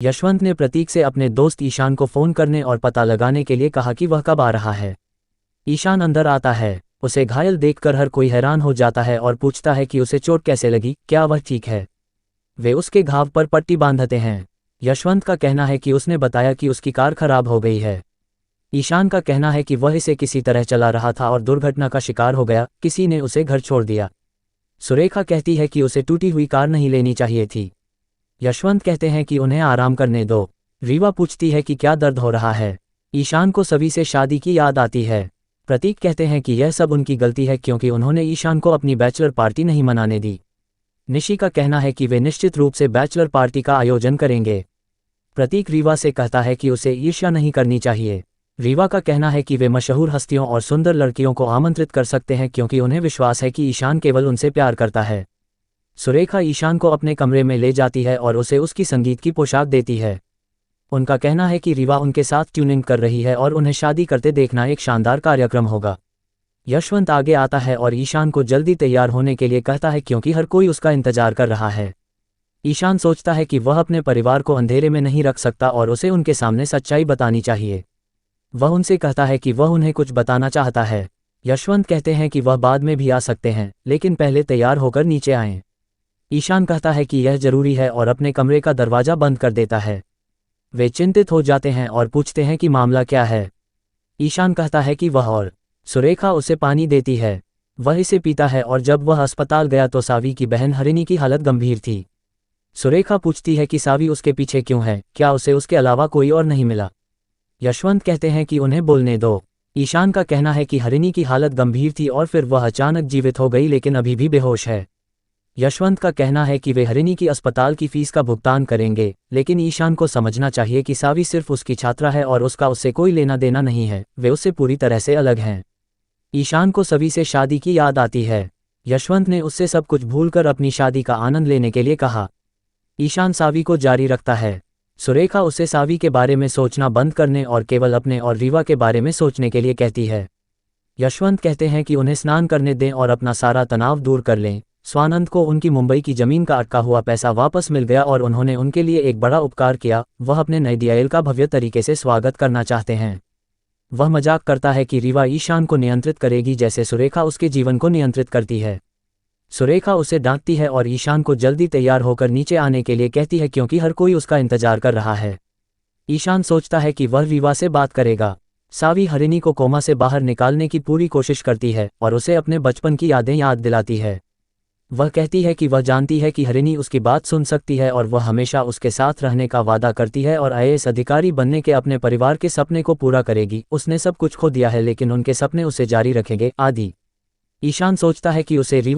यशवंत ने प्रतीक से अपने दोस्त ईशान को फ़ोन करने और पता लगाने के लिए कहा कि वह कब आ रहा है। ईशान अंदर आता है। उसे घायल देखकर हर कोई हैरान हो जाता है और पूछता है कि उसे चोट कैसे लगी, क्या वह ठीक है। वे उसके घाव पर पट्टी बांधते हैं। यशवंत का कहना है कि उसने बताया कि उसकी कार खराब हो गई है। ईशान का कहना है कि वह इसे किसी तरह चला रहा था और दुर्घटना का शिकार हो गया, किसी ने उसे घर छोड़ दिया। सुरेखा कहती है कि उसे टूटी हुई कार नहीं लेनी चाहिए थी। यशवंत कहते हैं कि उन्हें आराम करने दो। रीवा पूछती है कि क्या दर्द हो रहा है। ईशान को सभी से शादी की याद आती है। प्रतीक कहते हैं कि यह सब उनकी गलती है क्योंकि उन्होंने ईशान को अपनी बैचलर पार्टी नहीं मनाने दी। निशी का कहना है कि वे निश्चित रूप से बैचलर पार्टी का आयोजन करेंगे। प्रतीक रीवा से कहता है कि उसे ईर्ष्या नहीं करनी चाहिए। रीवा का कहना है कि वे मशहूर हस्तियों और सुंदर लड़कियों को आमंत्रित कर सकते हैं क्योंकि उन्हें विश्वास है कि ईशान केवल उनसे प्यार करता है। सुरेखा ईशान को अपने कमरे में ले जाती है और उसे उसकी संगीत की पोशाक देती है। उनका कहना है कि रीवा उनके साथ ट्यूनिंग कर रही है और उन्हें शादी करते देखना एक शानदार कार्यक्रम होगा। यशवंत आगे आता है और ईशान को जल्दी तैयार होने के लिए कहता है क्योंकि हर कोई उसका इंतजार कर रहा है। ईशान सोचता है कि वह अपने परिवार को अंधेरे में नहीं रख सकता और उसे उनके सामने सच्चाई बतानी चाहिए। वह उनसे कहता है कि वह उन्हें कुछ बताना चाहता है। यशवंत कहते हैं कि वह बाद में भी आ सकते हैं, लेकिन पहले तैयार होकर नीचे आएं। ईशान कहता है कि यह जरूरी है और अपने कमरे का दरवाजा बंद कर देता है। वे चिंतित हो जाते हैं और पूछते हैं कि मामला क्या है। ईशान कहता है कि वह और सुरेखा उसे पानी देती है। वह इसे पीता है और जब वह अस्पताल गया तो सावी की बहन हरिणी की हालत गंभीर थी। सुरेखा पूछती है कि सावी उसके पीछे क्यों है, क्या उसे उसके अलावा कोई और नहीं मिला। यशवंत कहते हैं कि उन्हें बोलने दो। ईशान का कहना है कि हरिणी की हालत गंभीर थी और फिर वह अचानक जीवित हो गई लेकिन अभी भी बेहोश है। यशवंत का कहना है कि वे हरिणी की अस्पताल की फीस का भुगतान करेंगे, लेकिन ईशान को समझना चाहिए कि सावी सिर्फ उसकी छात्रा है और उसका उससे कोई लेना देना नहीं है, वे उससे पूरी तरह से अलग हैं। ईशान को सभी से शादी की याद आती है। यशवंत ने उससे सब कुछ भूलकर अपनी शादी का आनंद लेने के लिए कहा। ईशान सावी को जारी रखता है। सुरेखा उसे सावी के बारे में सोचना बंद करने और केवल अपने और रीवा के बारे में सोचने के लिए कहती है। यशवंत कहते हैं कि उन्हें स्नान करने दें और अपना सारा तनाव दूर कर लें। स्वानंद को उनकी मुंबई की जमीन का अटका हुआ पैसा वापस मिल गया और उन्होंने उनके लिए एक बड़ा उपकार किया। वह अपने नए डीएल का भव्य तरीके से स्वागत करना चाहते हैं। वह मजाक करता है कि रीवा ईशान को नियंत्रित करेगी जैसे सुरेखा उसके जीवन को नियंत्रित करती है। सुरेखा उसे डांटती है और ईशान को जल्दी तैयार होकर नीचे आने के लिए कहती है क्योंकि हर कोई उसका इंतजार कर रहा है। ईशान सोचता है कि वह रीवा से बात करेगा। सावी हरिणी को कोमा से बाहर निकालने की पूरी कोशिश करती है और उसे अपने बचपन की यादें याद दिलाती है। वह कहती है कि वह जानती है कि हरिणी उसकी बात सुन सकती है और वह हमेशा उसके साथ रहने का वादा करती है और आईएएस अधिकारी बनने के अपने परिवार के सपने को पूरा करेगी। उसने सब कुछ खो दिया है लेकिन उनके सपने उसे जारी रखेंगे आदि। ईशान सोचता है कि उसे